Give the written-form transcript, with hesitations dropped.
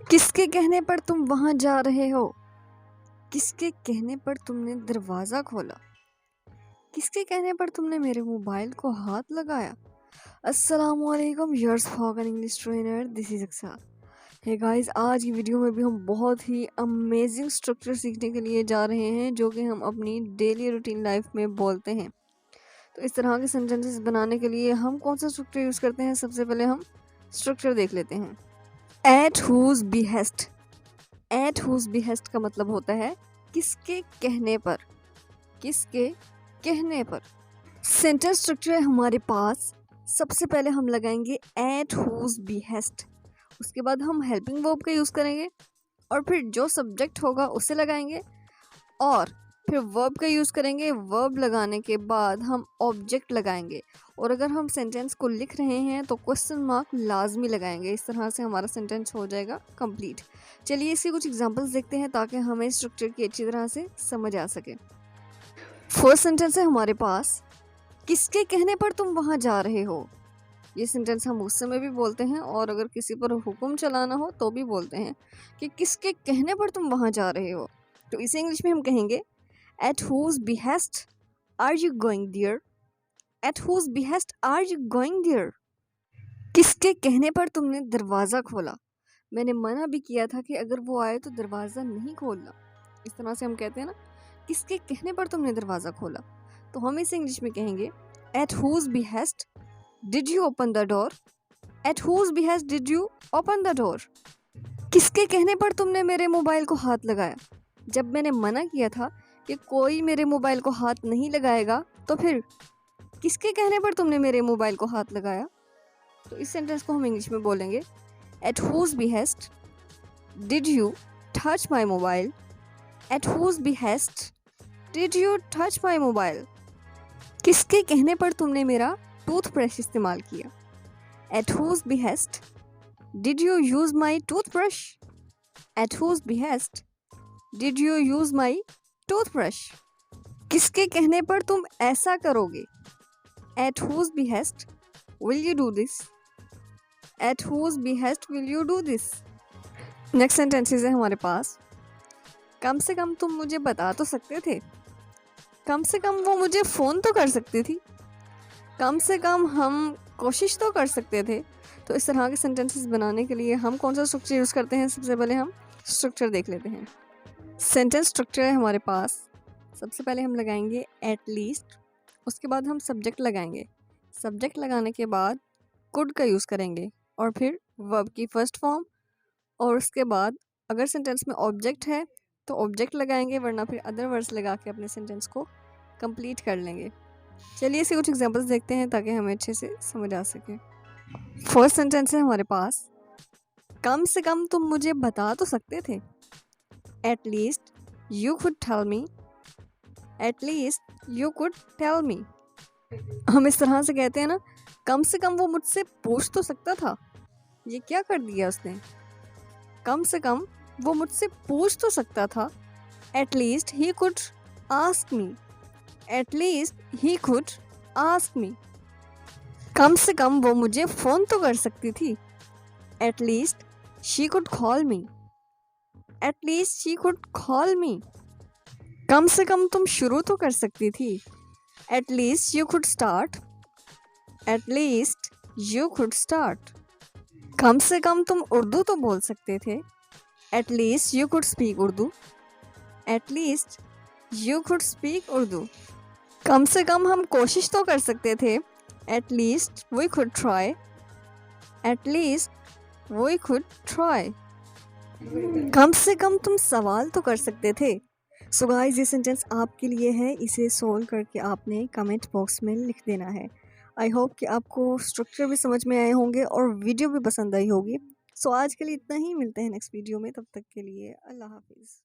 किसके कहने पर तुम वहां जा रहे हो? किसके कहने पर तुमने दरवाज़ा खोला? किसके कहने पर तुमने मेरे मोबाइल को हाथ लगाया? अस्सलामुअलैकुम your spoken English trainer, this is Aqsa. Hey guys, आज की वीडियो में भी हम बहुत ही अमेजिंग स्ट्रक्चर सीखने के लिए जा रहे हैं जो कि हम अपनी डेली रूटीन लाइफ में बोलते हैं। तो इस तरह के सेंटेंसेस बनाने के लिए हम कौन सा स्ट्रक्चर यूज़ करते हैं? सबसे पहले हम स्ट्रक्चर देख लेते हैं। At whose behest. At whose behest का मतलब होता है किसके कहने पर। किसके कहने पर। सेंटेंस स्ट्रक्चर है हमारे पास। सबसे पहले हम लगाएंगे एट हुज बिहेस्ट, उसके बाद हम हेल्पिंग वर्ब का यूज़ करेंगे और फिर जो सब्जेक्ट होगा उसे लगाएंगे और फिर वर्ब का यूज़ करेंगे। वर्ब लगाने के बाद हम ऑब्जेक्ट लगाएंगे और अगर हम सेंटेंस को लिख रहे हैं तो क्वेश्चन मार्क लाजमी लगाएंगे। इस तरह से हमारा सेंटेंस हो जाएगा कंप्लीट। चलिए इसके कुछ एग्जांपल्स देखते हैं ताकि हमें स्ट्रक्चर की अच्छी तरह से समझ आ सके। फर्स्ट सेंटेंस है हमारे पास, किसके कहने पर तुम वहाँ जा रहे हो। ये सेंटेंस हम उस समय भी बोलते हैं और अगर किसी पर हुक्म चलाना हो तो भी बोलते हैं कि किसके कहने पर तुम वहाँ जा रहे हो। तो इसे इंग्लिश में हम कहेंगे At whose behest are you going there? At whose behest are you going there? किसके कहने पर तुमने दरवाज़ा खोला? मैंने मना भी किया था कि अगर वो आए तो दरवाज़ा नहीं खोलना। इस तरह से हम कहते हैं ना, किसके कहने पर तुमने दरवाज़ा खोला। तो हम इसे इंग्लिश में कहेंगे At whose behest did you open the door? At whose behest did you open the door? किसके कहने पर तुमने मेरे मोबाइल को हाथ लगाया? जब मैंने मना किया था कि कोई मेरे मोबाइल को हाथ नहीं लगाएगा, तो फिर किसके कहने पर तुमने मेरे मोबाइल को हाथ लगाया। तो इस सेंटेंस को हम इंग्लिश में बोलेंगे at whose behest did you touch my mobile. At whose behest did you touch my mobile. किसके कहने पर तुमने मेरा टूथब्रश इस्तेमाल किया। At whose behest did you use my toothbrush. At whose behest did you use my toothbrush. किसके कहने पर तुम ऐसा करोगे। At whose behest will you do this. At whose behest will you do this. Next sentences है हमारे पास, कम से कम तुम मुझे बता तो सकते थे। कम से कम वो मुझे फ़ोन तो कर सकती थी। कम से कम हम कोशिश तो कर सकते थे। तो इस तरह के सेंटेंसेस बनाने के लिए हम कौन सा स्ट्रक्चर यूज़ करते हैं? सबसे पहले हम स्ट्रक्चर देख लेते हैं। सेंटेंस स्ट्रक्चर है हमारे पास। सबसे पहले हम लगाएंगे एट लीस्ट, उसके बाद हम सब्जेक्ट लगाएंगे। सब्जेक्ट लगाने के बाद कुड का यूज़ करेंगे और फिर वर्ब की फर्स्ट फॉर्म और उसके बाद अगर सेंटेंस में ऑब्जेक्ट है तो ऑब्जेक्ट लगाएंगे, वरना फिर अदर वर्ड्स लगा के अपने सेंटेंस को कंप्लीट कर लेंगे। चलिए इसके कुछ एग्जांपल्स देखते हैं ताकि हमें अच्छे से समझ आ सके। फर्स्ट सेंटेंस है हमारे पास, कम से कम तुम मुझे बता तो सकते थे। At least you could tell me. At least you could tell me. हम इस तरह से कहते हैं ना, कम से कम वो मुझसे पूछ तो सकता था। ये क्या कर दिया उसने। कम से कम वो मुझसे पूछ तो सकता था। At least he could ask me. At least he could ask me. कम से कम वो मुझे फ़ोन तो कर सकती थी। At least she could call me. At least she could call me. कम से कम तुम शुरू तो कर सकती थी। At least you could start. At least you could start. कम से कम तुम उर्दू तो बोल सकते थे। At least you could speak Urdu. At least you could speak Urdu. कम से कम हम कोशिश तो कर सकते थे। At least we could try. At least we could try. कम से कम तुम सवाल तो कर सकते थे। सो गाइस, ये सेंटेंस आपके लिए है। इसे सोल्व करके आपने कमेंट बॉक्स में लिख देना है। आई होप कि आपको स्ट्रक्चर भी समझ में आए होंगे और वीडियो भी पसंद आई होगी। सो आज के लिए इतना ही, मिलते हैं नेक्स्ट वीडियो में। तब तक के लिए अल्लाह हाफिज़।